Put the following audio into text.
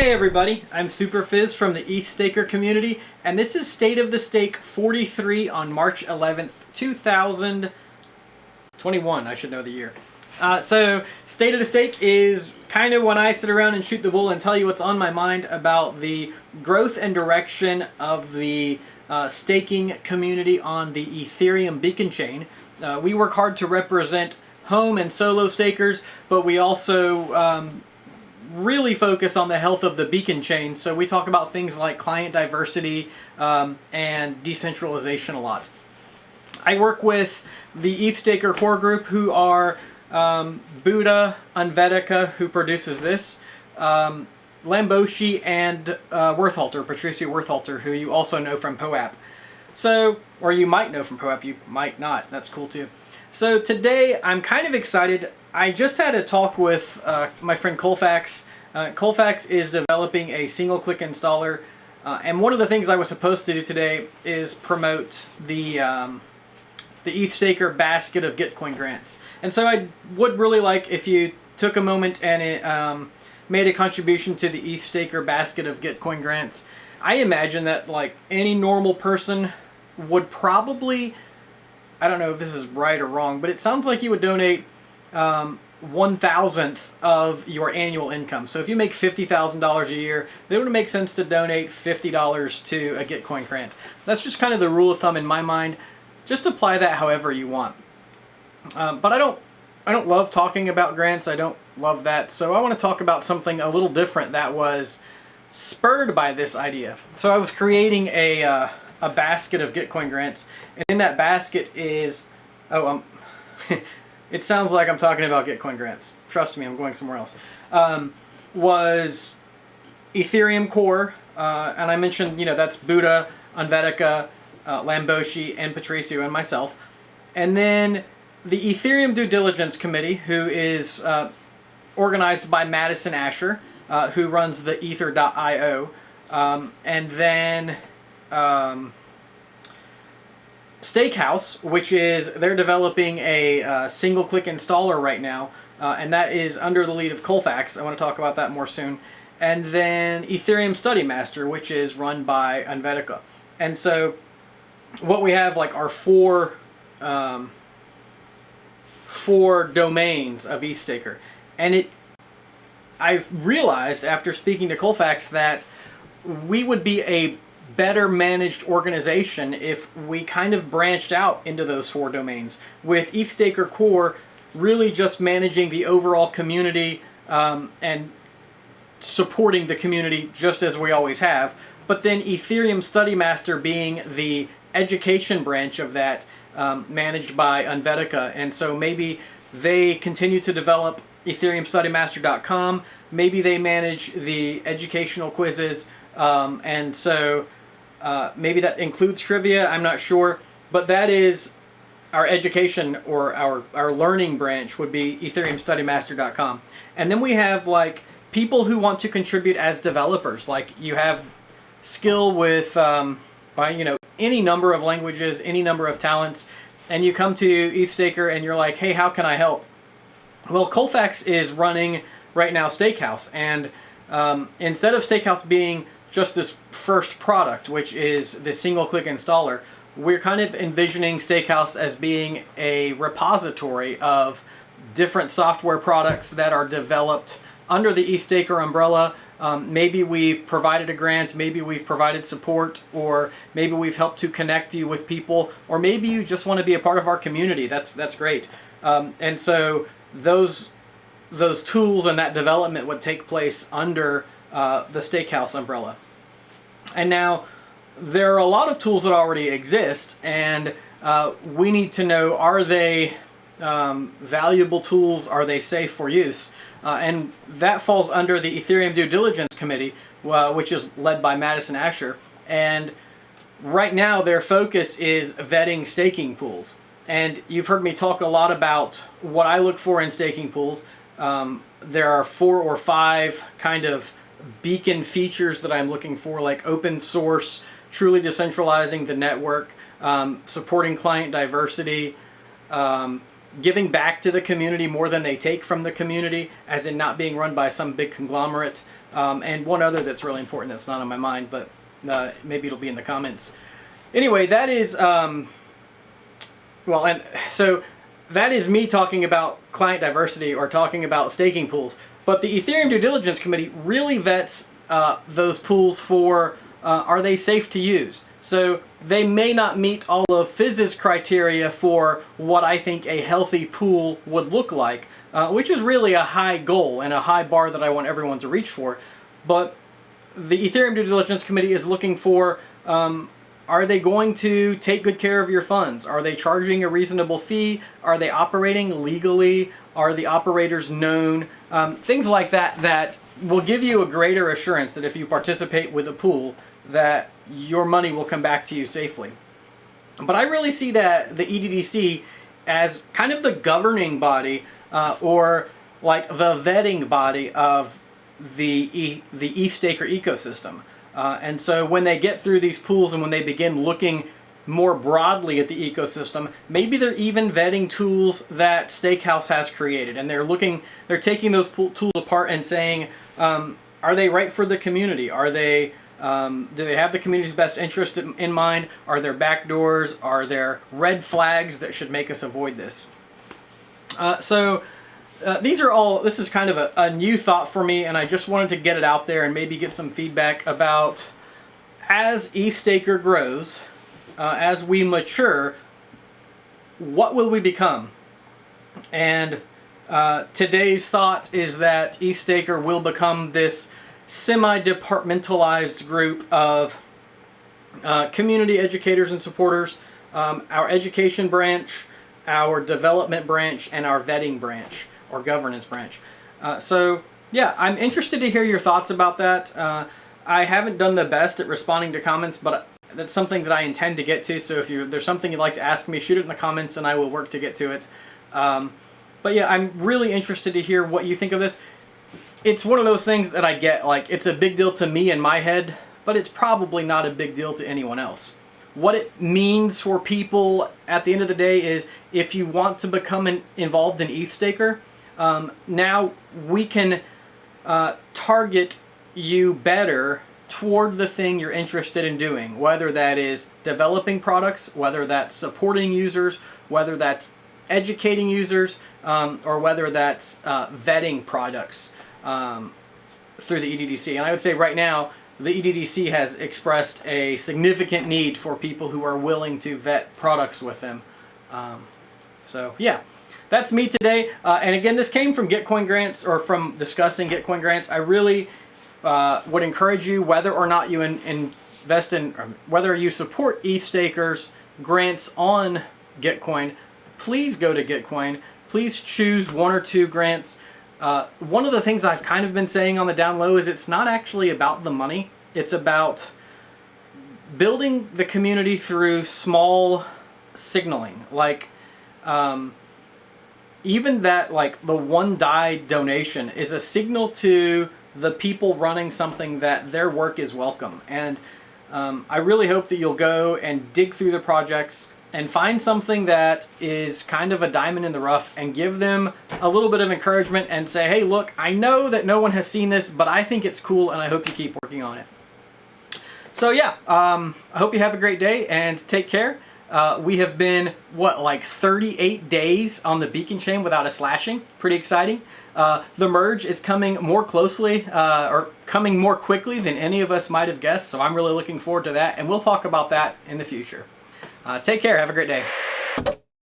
Hey everybody, I'm Superphiz from the EthStaker community, and this is State of the Stake 43 on March 11th, 2021. I should know the year. So, State of the Stake is kind of when I sit around and shoot the bull and tell you what's on my mind about the growth and direction of the staking community on the Ethereum beacon chain. We work hard to represent home and solo stakers, but we also really focus on the health of the beacon chain. So we talk about things like client diversity and decentralization a lot. I work with the EthStaker core group, who are Buddha, Unvetica, who produces this, Lamboshi, and Worthhalter, Patricia Worthhalter, who you also know from POAP. So, or you might know from POAP, you might not. That's cool too. So today I'm kind of excited. I just had a talk with my friend Colfax. Colfax is developing a single-click installer, and one of the things I was supposed to do today is promote the EthStaker basket of GitCoin Grants. And so I would really like if you took a moment and made a contribution to the EthStaker basket of GitCoin Grants. I imagine that like any normal person would probably, I don't know if this is right or wrong, but it sounds like you would donate 1/1000th of your annual income. So if you make $50,000 a year, it would make sense to donate $50 to a GitCoin grant. That's just kind of the rule of thumb in my mind. Just apply that however you want. But I don't love talking about grants. I don't love that. So I want to talk about something a little different that was spurred by this idea. So I was creating a basket of GitCoin grants, and in that basket is it sounds like I'm talking about GitCoin grants. Trust me, I'm going somewhere else. Was Ethereum Core, and I mentioned, that's Buddha, Unvetica, Lamboshi, and Patricio, and myself. And then the Ethereum Due Diligence Committee, who is organized by Madison Asher, who runs the Ether.io. And then STAKEHOUSE, which is, they're developing a single-click installer right now, and that is under the lead of Colfax. I want to talk about that more soon. And then Ethereum StudyMaster, which is run by Unvetica. And so what we have like are four domains of EthStaker. And I've realized after speaking to Colfax that we would be a better managed organization if we kind of branched out into those four domains, with EthStaker Core really just managing the overall community and supporting the community just as we always have, but then Ethereum StudyMaster being the education branch of that, managed by Unvetica. And so maybe they continue to develop EthereumStudyMaster.com, maybe they manage the educational quizzes, and so maybe that includes trivia, I'm not sure, but that is our education, or our learning branch would be EthereumStudyMaster.com. And then we have like people who want to contribute as developers, like you have skill with any number of languages, any number of talents, and you come to EthStaker and you're like, hey, how can I help? Well, Colfax is running right now STAKEHOUSE, and instead of STAKEHOUSE being just this first product, which is the single-click installer, we're kind of envisioning STAKEHOUSE as being a repository of different software products that are developed under the EthStaker umbrella. Maybe we've provided a grant, maybe we've provided support, or maybe we've helped to connect you with people, or maybe you just want to be a part of our community. That's great. And so those tools and that development would take place under the STAKEHOUSE umbrella. And now there are a lot of tools that already exist, and we need to know, are they valuable tools? Are they safe for use? And that falls under the Ethereum Due Diligence Committee, which is led by Madison Asher. And right now their focus is vetting staking pools. And you've heard me talk a lot about what I look for in staking pools. There are 4 or 5 kind of beacon features that I'm looking for, like open source, truly decentralizing the network, supporting client diversity, giving back to the community more than they take from the community, as in not being run by some big conglomerate, and one other that's really important that's not on my mind, but maybe it'll be in the comments. Anyway, that is, well, and so that is me talking about client diversity or talking about staking pools. But the Ethereum Due Diligence Committee really vets those pools for are they safe to use? So they may not meet all of Phiz's criteria for what I think a healthy pool would look like, which is really a high goal and a high bar that I want everyone to reach for. But the Ethereum Due Diligence Committee is looking for, are they going to take good care of your funds? Are they charging a reasonable fee? Are they operating legally? Are the operators known? Things like that that will give you a greater assurance that if you participate with a pool, that your money will come back to you safely. But I really see that the EDDC as kind of the governing body or like the vetting body of the EthStaker ecosystem. And so when they get through these pools and when they begin looking more broadly at the ecosystem, maybe they're even vetting tools that STAKEHOUSE has created, and they're taking those tools apart and saying, are they right for the community? Are they do they have the community's best interest in mind? Are there backdoors? Are there red flags that should make us avoid this? This is kind of a new thought for me, and I just wanted to get it out there and maybe get some feedback about, as EthStaker grows, as we mature, what will we become? And today's thought is that EthStaker will become this semi-departmentalized group of community educators and supporters, our education branch, our development branch, and our vetting branch or governance branch. So yeah, I'm interested to hear your thoughts about that. I haven't done the best at responding to comments, but that's something that I intend to get to. So if there's something you'd like to ask me, shoot it in the comments and I will work to get to it. But yeah, I'm really interested to hear what you think of this. It's one of those things that I get, like, it's a big deal to me in my head, but it's probably not a big deal to anyone else. What it means for people at the end of the day is, if you want to become involved in EthStaker, now we can target you better toward the thing you're interested in doing, whether that is developing products, whether that's supporting users, whether that's educating users, or whether that's vetting products through the EDDC. And I would say right now, the EDDC has expressed a significant need for people who are willing to vet products with them. So yeah, that's me today. And again, this came from GitCoin Grants, or from discussing GitCoin Grants. I really would encourage you, whether or not you invest in, or whether you support EthStaker's grants on GitCoin, please go to GitCoin. Please choose one or two grants. One of the things I've kind of been saying on the down low is it's not actually about the money. It's about building the community through small signaling. Like, even that, like, the one DAI donation is a signal to the people running something that their work is welcome. And I really hope that you'll go and dig through the projects and find something that is kind of a diamond in the rough and give them a little bit of encouragement and say, hey, look, I know that no one has seen this, but I think it's cool and I hope you keep working on it. So yeah, I hope you have a great day and take care. We have been, like 38 days on the beacon chain without a slashing. Pretty exciting. The merge is coming more closely, or coming more quickly than any of us might have guessed, so I'm really looking forward to that, and we'll talk about that in the future. Take care. Have a great day.